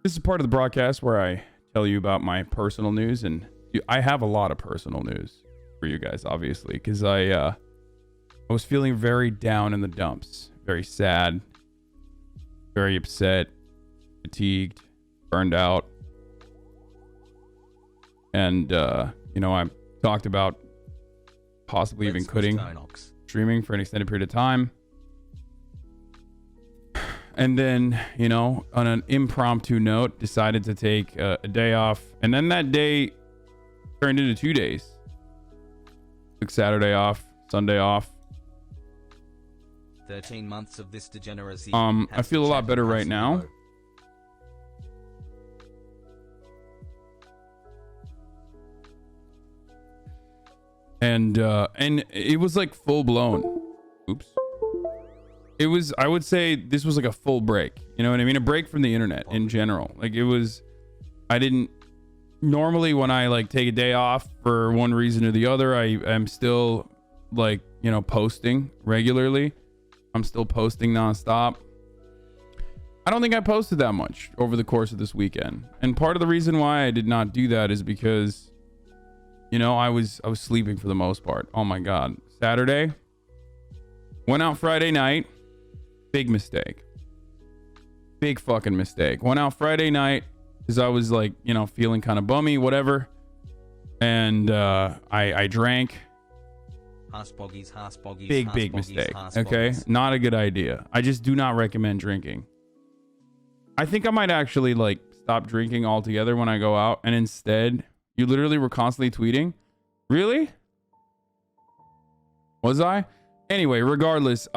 This is part of the broadcast where I tell you about my personal news, and I have a lot of personal news for you guys, obviously, because I was feeling very down in the dumps, very sad, very upset, fatigued, burned out, and you know, I talked about possibly even quitting streaming for an extended period of time. And then, you know, on an impromptu note, decided to take a day off. And then that day turned into 2 days. Took Saturday off, Sunday off. 13 months of this degeneracy. I feel a lot better right now. And it was like full blown. Oops. It was, I would say this was like a full break. You know what I mean? A break from the internet in general. Like it was, I didn't, normally when I like take a day off for one reason or the other, I am still like, you know, posting regularly. I'm still posting nonstop. I don't think I posted that much over the course of this weekend. And part of the reason why I did not do that is because, you know, I was sleeping for the most part. Oh my God. Saturday, went out Friday night. Big mistake. Big fucking mistake. Went out Friday night because I was like, you know, feeling kind of bummy, whatever. And I drank. Big mistake. Okay. Not a good idea. I just do not recommend drinking. I think I might actually like stop drinking altogether when I go out. And instead, you literally were constantly tweeting. Really? Was I? Anyway, regardless,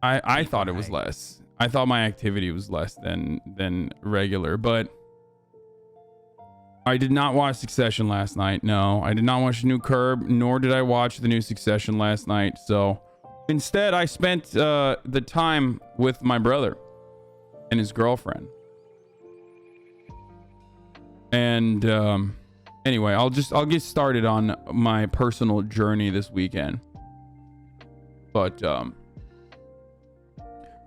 I thought it was less. I thought my activity was less than regular, but I did not watch Succession last night. No, I did not watch the new Curb, nor did I watch the new Succession last night. So instead, I spent the time with my brother and his girlfriend. And anyway, I'll get started on my personal journey this weekend. But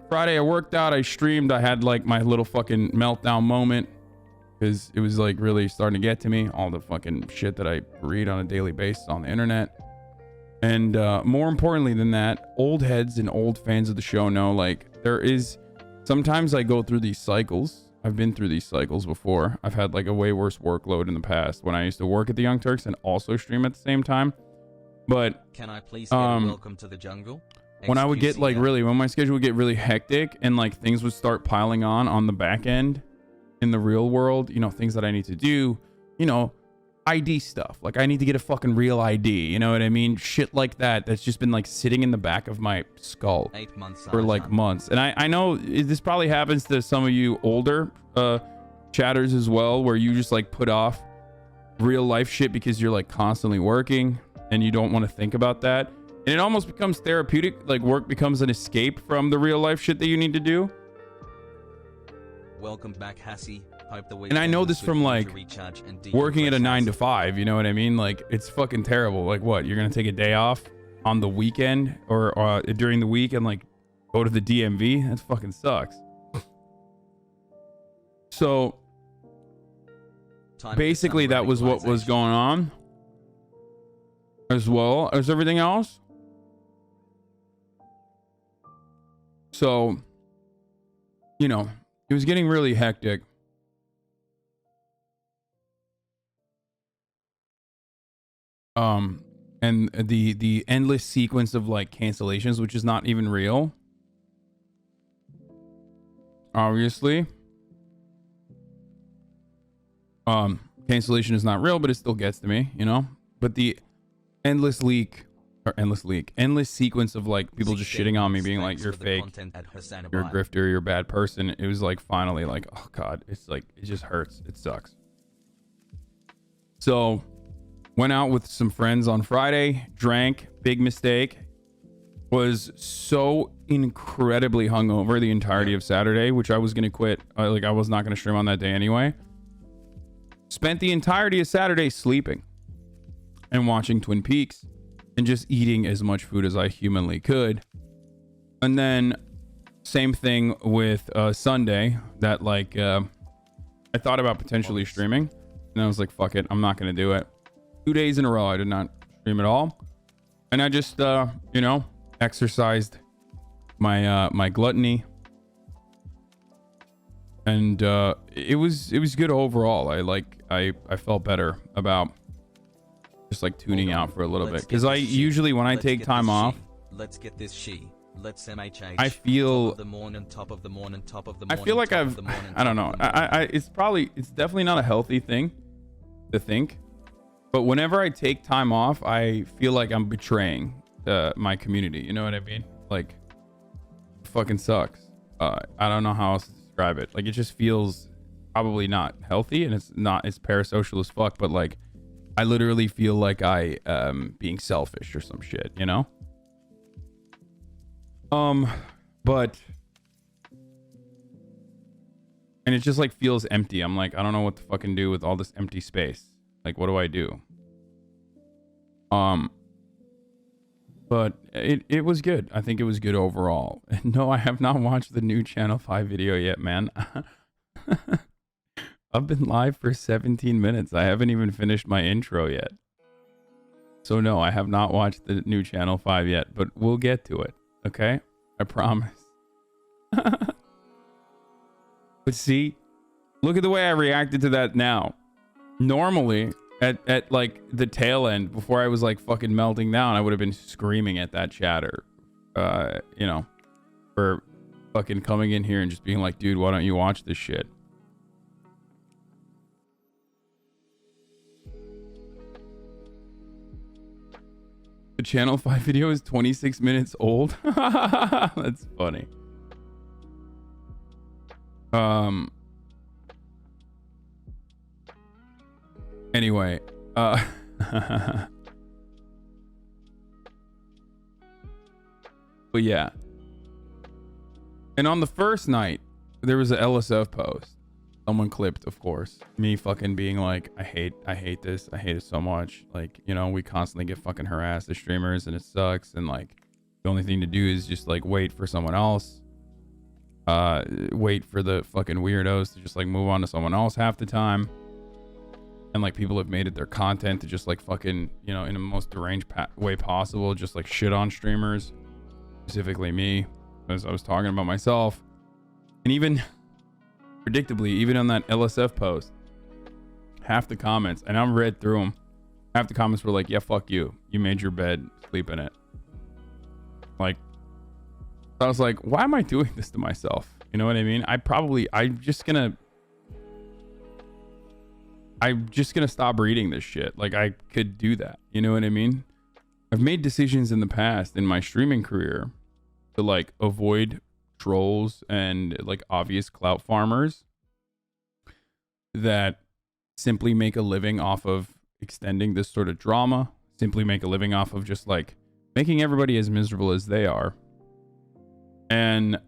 Friday I worked out, I streamed, I had like my little fucking meltdown moment because it was like really starting to get to me, all the fucking shit that I read on a daily basis on the internet. And more importantly than that, old heads and old fans of the show know, like, there is, sometimes I go through these cycles. I've been through these cycles before. I've had like a way worse workload in the past when I used to work at the Young Turks and also stream at the same time. But can I please get a welcome to the jungle? When I would get like really, when my schedule would get really hectic and like things would start piling on the back end in the real world, you know, things that I need to do, you know, ID stuff. Like I need to get a fucking real ID. You know what I mean? Shit like that. That's just been like sitting in the back of my skull 8 months for like months. And I know this probably happens to some of you older chatters as well, where you just like put off real life shit because you're like constantly working and you don't want to think about that. And it almost becomes therapeutic. Like work becomes an escape from the real life shit that you need to do. Welcome back, Hassie. And I know this from like working at a 9 to 5. You know what I mean? Like it's fucking terrible. Like what? You're gonna take a day off on the weekend or during the week and like go to the DMV? That fucking sucks. So basically, that was what was going on, as well as everything else. So, you know, it was getting really hectic. And the endless sequence of like cancellations, which is not even real. Obviously. Cancellation is not real, but it still gets to me, you know? But the endless sequence of like people just shitting on me, being like, you're fake, you're a grifter, you're a bad person. It was like finally like, oh God, it's like, it just hurts. It sucks. So went out with some friends on Friday, drank, big mistake, was so incredibly hungover the entirety of Saturday, which I was going to quit. Like I was not going to stream on that day anyway. Spent the entirety of Saturday sleeping and watching Twin Peaks and just eating as much food as I humanly could. And then same thing with Sunday, that like I thought about potentially streaming, and I was like, fuck it, I'm not gonna do it. 2 days in a row, I did not stream at all, and I just, you know, exercised my my gluttony, and it was good overall. I felt better about just like tuning out for a little bit, because I usually when I take time off, let's get this let's MHH. I feel top of the morning, top of the morning, top of the I morning. feel like top I've of the morning, I don't know. It's definitely not a healthy thing to think, but whenever I take time off, I feel like I'm betraying my community. You know what I mean? Like, it fucking sucks. I don't know how else to describe it. Like, it just feels probably not healthy, and it's parasocial as fuck. But like, I literally feel like I being selfish or some shit. You know? But and it just like feels empty. I'm like, I don't know what to fucking do with all this empty space. Like, what do I do? But it was good. I think it was good overall. No, I have not watched the new Channel 5 video yet, man. I've been live for 17 minutes. I haven't even finished my intro yet. So no, I have not watched the new Channel 5 yet, but we'll get to it. Okay? I promise. But see, look at the way I reacted to that now. Normally, at like the tail end, before I was like fucking melting down, I would have been screaming at that chatter. You know, for fucking coming in here and just being like, dude, why don't you watch this shit? The Channel 5 video is 26 minutes old. That's funny. Anyway, but yeah. And on the first night, there was an LSF post. Someone clipped, of course, me fucking being like, I hate this. I hate it so much. Like, you know, we constantly get fucking harassed as streamers and it sucks. And like, the only thing to do is just like wait for someone else. Wait for the fucking weirdos to just like move on to someone else half the time. And like, people have made it their content to just like fucking, you know, in the most deranged way possible, just like shit on streamers, specifically me, as I was talking about myself. And even predictably, even on that LSF post, half the comments, and I've read through them, half the comments were like, yeah, fuck you. You made your bed, sleep in it. Like, I was like, why am I doing this to myself? You know what I mean? I'm just gonna stop reading this shit. Like, I could do that. You know what I mean? I've made decisions in the past in my streaming career to like avoid trolls and like obvious clout farmers that simply make a living off of extending this sort of drama, simply make a living off of just like making everybody as miserable as they are. And,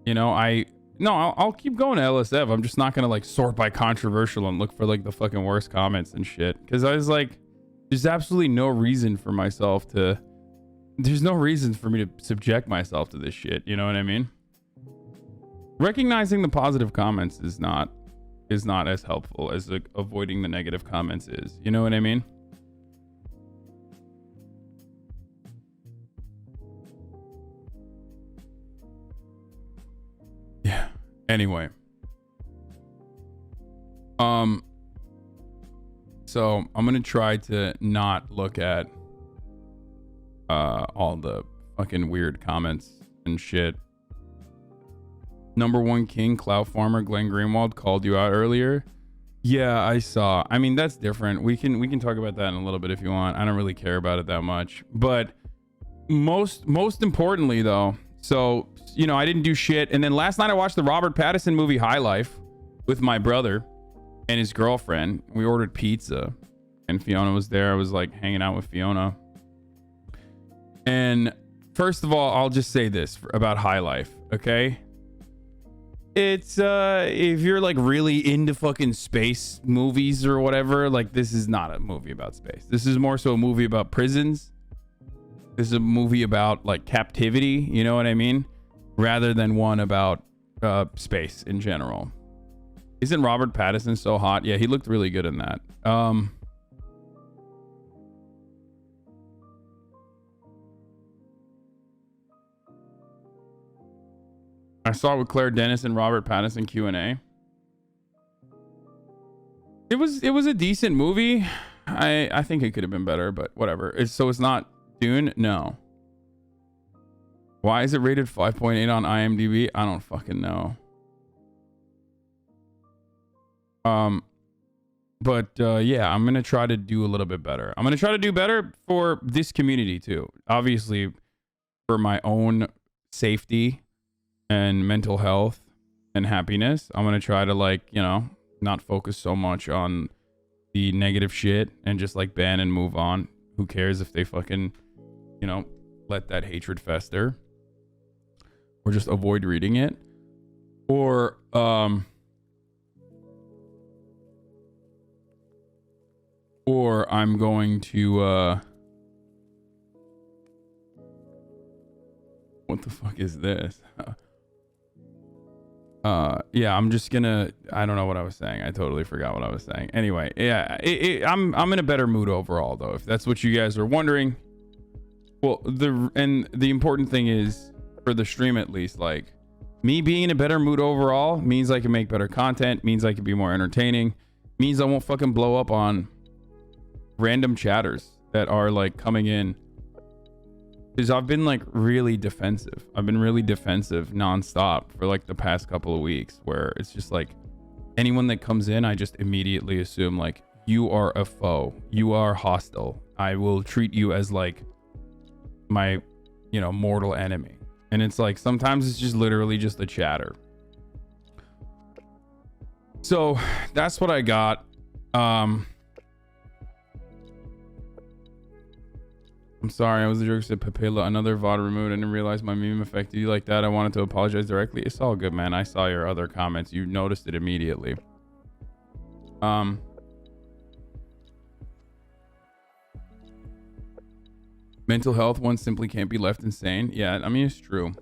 you know, I'll keep going to LSF. I'm just not going to like sort by controversial and look for like the fucking worst comments and shit. Cause I was like, there's absolutely no reason for me to subject myself to this shit. You know what I mean? Recognizing the positive comments is not as helpful as like avoiding the negative comments is. You know what I mean? Yeah. Anyway. So I'm gonna try to not look at all the fucking weird comments and shit. Number one king, clout farmer Glenn Greenwald called you out earlier. Yeah, I saw. I mean, that's different. We can talk about that in a little bit if you want. I don't really care about it that much. But most importantly though, so, you know, I didn't do shit. And then last night I watched the Robert Pattinson movie High Life with my brother and his girlfriend. We ordered pizza and Fiona was there. I was like hanging out with Fiona. And first of all, I'll just say this about High Life, okay? It's if you're like really into fucking space movies or whatever, like this is not a movie about space. This is more so a movie about prisons. This is a movie about like captivity, you know what I mean? Rather than one about space in general. Isn't Robert Pattinson so hot? Yeah, he looked really good in that. I saw it with Claire Dennis and Robert Pattinson Q&A. It was a decent movie. I think it could have been better, but whatever. It's not Dune? No. Why is it rated 5.8 on IMDb? I don't fucking know. But yeah, I'm gonna try to do a little bit better. I'm gonna try to do better for this community too. Obviously, for my own safety and mental health and happiness, I'm gonna try to, like, you know, not focus so much on the negative shit and just like ban and move on. Who cares if they fucking, you know, let that hatred fester, or just avoid reading it, or I'm going to what the fuck is this? Yeah, I'm just gonna, I don't know what I was saying. I totally forgot what I was saying. Anyway, yeah, I'm in a better mood overall though, if that's what you guys are wondering. Well, the important thing is, for the stream at least, like, me being in a better mood overall means I can make better content, means I can be more entertaining, means I won't fucking blow up on random chatters that are like coming in. Because I've been like really defensive. I've been really defensive nonstop for like the past couple of weeks, where it's just like anyone that comes in, I just immediately assume like, you are a foe, you are hostile, I will treat you as like my, you know, mortal enemy. And it's like, sometimes it's just literally just a chatter. So that's what I got. I'm sorry, I was a jerk, said Papilla. Another VOD removed. I didn't realize my meme affected you like that. I wanted to apologize directly. It's all good, man. I saw your other comments. You noticed it immediately. Mental health, one simply can't be left insane. Yeah, I mean, it's true.